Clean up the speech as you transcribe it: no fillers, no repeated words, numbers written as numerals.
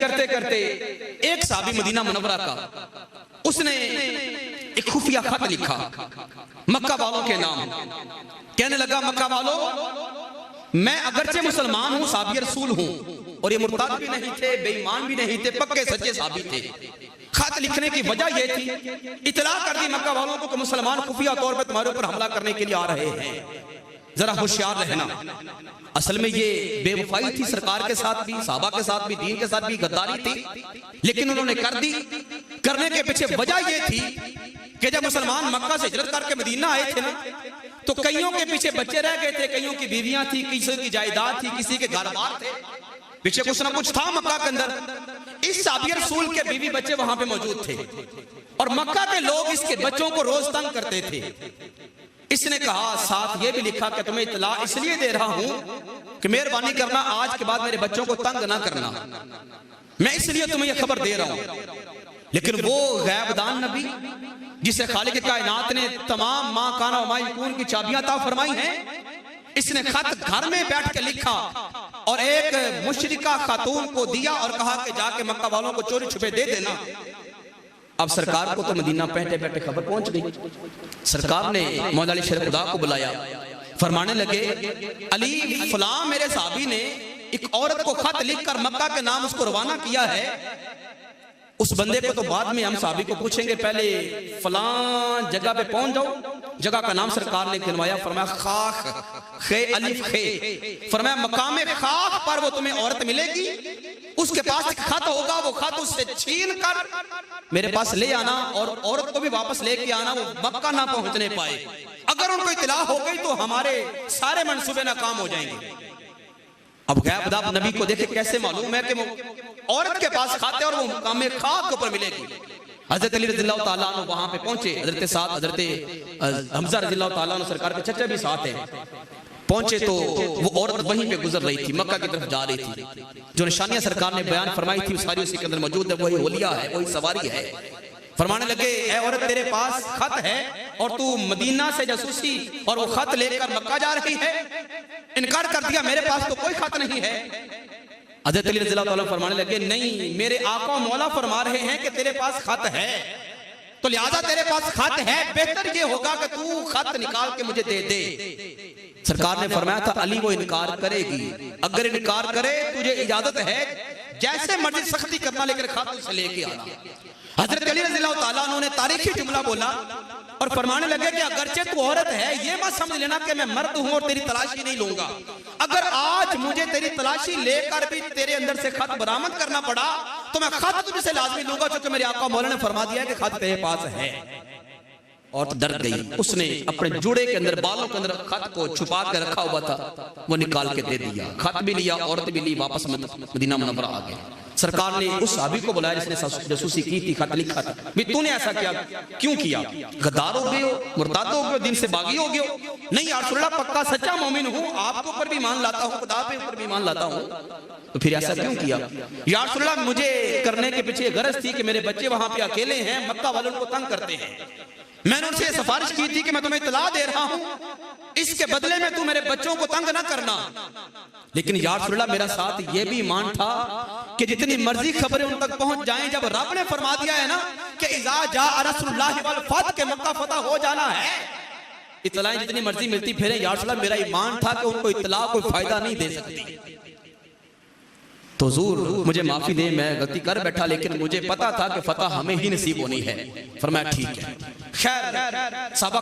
करते करते एक साहबी मदीना मुनव्वरा का, उसने एक खुफिया खत लिखा मक्का वालों के नाम। कहने लगा, मक्का वालों, मैं अगरचे मुसलमान हूं, साबी रसूल हूं, और ये मुर्ताद भी नहीं थे, बेईमान भी नहीं थे, पक्के सच्चे साबी थे। खत लिखने की वजह यह थी, इतला कर दी मक्का वालों को कि मुसलमान खुफिया तौर पर तुम्हारे ऊपर हमला करने के लिए आ रहे हैं, जरा होशियार रहना। असल में ये बेवफाई थी सरकार के साथ भी, साहबा के साथ भी, दीन के साथ भी गद्दारी थी, लेकिन उन्होंने कर दी। करने के पीछे वजह ये थी कि जब मुसलमान मक्का से हिजरत करके मदीना आए थे ना, तो कईयों के पीछे बच्चे रह गए थे, कईयों की बीवियां थी, किसी की जायदाद थी, किसी के घर-बार थे, पीछे कुछ ना कुछ था मक्का के अंदर। इस साबी रसूल के बीवी बच्चे वहां पे मौजूद थे और मक्का के लोग इसके बच्चों को रोज तंग करते थे। इसने कहा, साथ ये भी लिखा कि तुम्हें इत्तला इसलिए दे रहा हूं कि मेहरबानी करना, आज के बाद मेरे बच्चों को तंग ना करना, मैं इसलिए तुम्हें यह खबर दे रहा हूं। लेकिन वो गैबदान नबी जिसे खालिक कायनात ने तमाम मां काना व मा यकून की चाबियां अता फरमाई हैं, इसने खत घर में बैठ के लिखा और एक मुशरिका खातून को दिया और कहा कि जाके मक्का वालों को चोरी छुपे दे देना। अब सरकार को तो मदीना बैठे बैठे खबर पहुंच गई। सरकार ने मौला अली शेर खुदा को बुलाया, फरमाने लगे, अली फलां मेरे साहबी ने एक औरत को खत लिखकर मक्का के नाम उसको रवाना किया है। उस बंदे को तो बाद में हम साहबी को पूछेंगे, पहले फलां जगह पे पहुंच जाओ। जगह का नाम सरकार ने गिनवाया, फरमाया खाख खे अलिफ खे, फरमाया मकामे खाख पर वो तुम्हें औरत मिलेगी, उसके पास एक खत होगा, वो खत उससे छीन कर मेरे पास ले आना और औरत को भी वापस लेके आना, वो मक्का ना पहुंचने पाए। अगर उनको इत्तला हो गई तो हमारे सारे मंसूबे नाकाम हो जाएंगे। अब गैबदाब नबी को देखे कैसे मालूम है कि वो औरत के पास खाते और वो मकामे खाक के ऊपर मिलेगी। हजरत अली रज़ियल्लाहु ताला अन्हु वहां पे पहुंचे, हजरत साथ हजरत हमजा रज़ियल्लाहु ताला अन्हु सरकार के चचा भी साथ हैं। पहुंचे तो वो औरत वहीं पे गुजर रही थी, मक्का की तरफ जा रही थी। जो निशानियां सरकार ने बयान फरमाई थी सारी उसी के अंदर मौजूद है, वही होलिया है, वही सवारी है। फरमाने लगे, ए औरत, तेरे पास खत है और तू मदीना से जासूसी और वो खत लेकर मक्का जा रही है। इनकार कर दिया, मेरे पास तो कोई खत नहीं है। हज़रत अली रज़ियल्लाहु ताला फरमाने लगे, नहीं, मेरे आका मौला फरमा रहे हैं कि तेरे पास खत है, तो लिहाजा तेरे पास खत है, बेहतर ये होगा कि तू खत निकाल के मुझे दे दे। सरकार ने फरमाया था, अली वो इनकार करेगी, अगर इनकार करे तुझे इजाजत है जैसे मर्जी सख्ती करना, लेकर खत उसे लेके आना। हजरत अली रज़ियल्लाहु ताला अन्हु ने तारीखी जुमला बोला और फरमाने लगे कि अगरचे तू औरत है, ये मत समझ लेना कि मैं मर्द हूं और तेरी तलाशी नहीं लूंगा। अगर आज मुझे तेरी तलाशी लेकर भी तेरे अंदर से खत बरामद करना पड़ा तो मैं खत तुझसे लाजमी लूंगा, क्योंकि मेरे आका मौला ने फरमा दिया है कि खत तेरे पास है। और डर गई, उसने अपने जुड़े के अंदर, बालों के अंदर खत को छुपा के रखा हुआ था, वो निकाल के दे दिया। खत भी लिया, औरत भी ली, वापस मदीना मुनव्वरा आ गए। सरकार ने उस साहबी को बुलाया जिसने जासूसी की थी, खत लिखा था, भी तूने ऐसा किया, क्यों किया? गद्दार हो गए हो, मुर्ताद हो गए हो, दिन से बागी हो गए हो? नहीं या रसूल अल्लाह, पक्का सच्चा मोमिन हूं, आपके ऊपर भी ईमान लाता हूं, खुदा पे ऊपर भी ईमान लाता हूं, तो फिर ऐसा क्यों किया? या रसूल अल्लाह, मुझे करने के पीछे गरज थी कि मेरे बच्चे वहां पे अकेले हैं, मक्का वालों को तंग करते हैं। मैंने उनसे सिफारिश की थी कि मैं तुम्हें इत्तला दे रहा हूं, इसके बदले में तू मेरे बच्चों को तंग ना करना। लेकिन या रसूल अल्लाह, मेरा साथ ये भी ईमान था कि जितनी मर्जी खबरें उन तक पहुंच जाएं, जब रब ने फरमा दिया है ना कि इज़ा जाअ रसूलुल्लाह वल फतह, के मक्का फतह हो जाना है, इत्तलाएं जितनी मर्जी मिलती फिरे, या रसूल अल्लाह, मेरा ईमान था कि उनको इत्तला कोई फायदा नहीं दे सकती। तो हुजूर मुझे माफी दे, मैं गलती कर बैठा, लेकिन मुझे पता था कि फतह हमें ही नसीब होनी है। फरमाया ठीक है। खैर साहबा